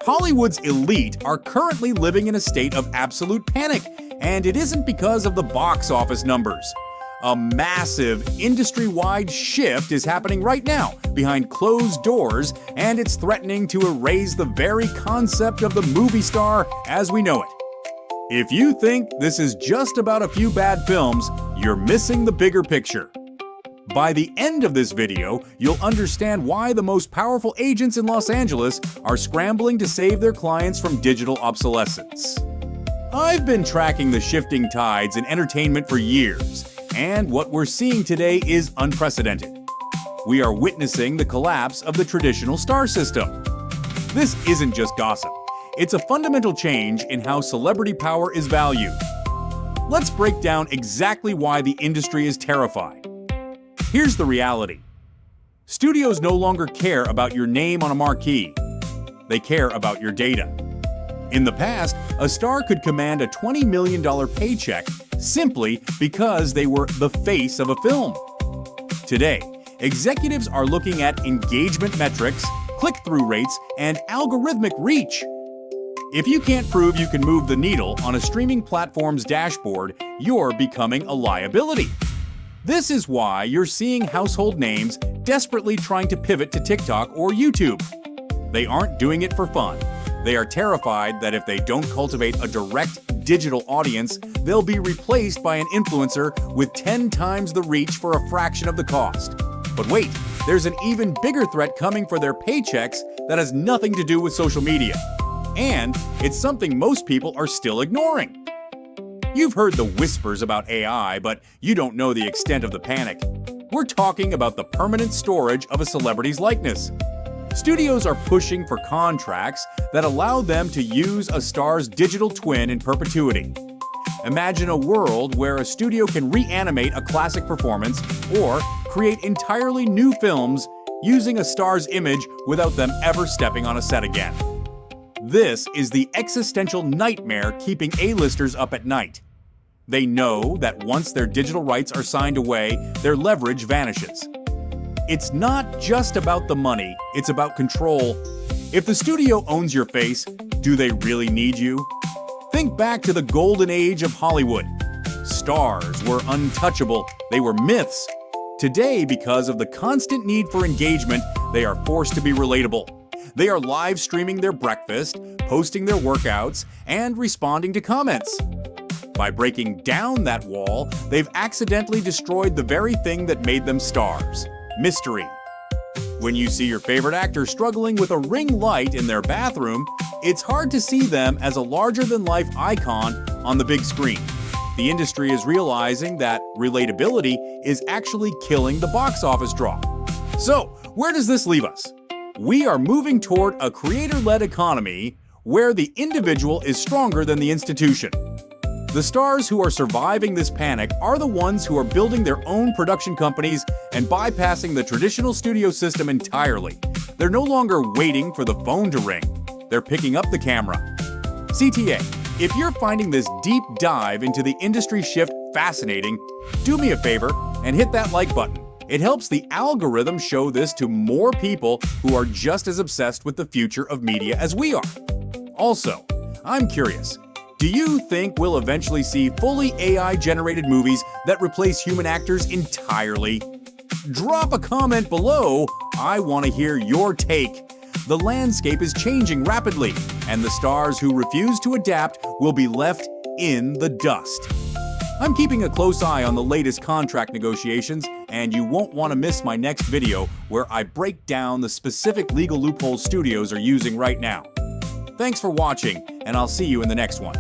Hollywood's elite are currently living in a state of absolute panic, and it isn't because of the box office numbers. A massive, industry-wide shift is happening right now behind closed doors, and it's threatening to erase the very concept of the movie star as we know it. If you think this is just about a few bad films, you're missing the bigger picture. By the end of this video, you'll understand why the most powerful agents in Los Angeles are scrambling to save their clients from digital obsolescence. I've been tracking the shifting tides in entertainment for years, and what we're seeing today is unprecedented. We are witnessing the collapse of the traditional star system. This isn't just gossip. It's a fundamental change in how celebrity power is valued. Let's break down exactly why the industry is terrified. Here's the reality. Studios no longer care about your name on a marquee. They care about your data. In the past, a star could command a $20 million paycheck simply because they were the face of a film. Today, executives are looking at engagement metrics, click-through rates, and algorithmic reach. If you can't prove you can move the needle on a streaming platform's dashboard, you're becoming a liability. This is why you're seeing household names desperately trying to pivot to TikTok or YouTube. They aren't doing it for fun. They are terrified that if they don't cultivate a direct digital audience, they'll be replaced by an influencer with 10 times the reach for a fraction of the cost. But wait, there's an even bigger threat coming for their paychecks that has nothing to do with social media. And it's something most people are still ignoring. You've heard the whispers about AI, but you don't know the extent of the panic. We're talking about the permanent storage of a celebrity's likeness. Studios are pushing for contracts that allow them to use a star's digital twin in perpetuity. Imagine a world where a studio can reanimate a classic performance or create entirely new films using a star's image without them ever stepping on a set again. This is the existential nightmare keeping A-listers up at night. They know that once their digital rights are signed away, their leverage vanishes. It's not just about the money, it's about control. If the studio owns your face, do they really need you? Think back to the golden age of Hollywood. Stars were untouchable, they were myths. Today, because of the constant need for engagement, they are forced to be relatable. They are live streaming their breakfast, posting their workouts, and responding to comments. By breaking down that wall, they've accidentally destroyed the very thing that made them stars: mystery. When you see your favorite actor struggling with a ring light in their bathroom, it's hard to see them as a larger-than-life icon on the big screen. The industry is realizing that relatability is actually killing the box office draw. So, where does this leave us? We are moving toward a creator-led economy where the individual is stronger than the institution. The stars who are surviving this panic are the ones who are building their own production companies and bypassing the traditional studio system entirely. They're no longer waiting for the phone to ring. They're picking up the camera. CTA, if you're finding this deep dive into the industry shift fascinating, do me a favor and hit that like button. It helps the algorithm show this to more people who are just as obsessed with the future of media as we are. Also, I'm curious, do you think we'll eventually see fully AI-generated movies that replace human actors entirely? Drop a comment below. I want to hear your take. The landscape is changing rapidly, and the stars who refuse to adapt will be left in the dust. I'm keeping a close eye on the latest contract negotiations, and you won't want to miss my next video where I break down the specific legal loopholes studios are using right now. Thanks for watching, and I'll see you in the next one.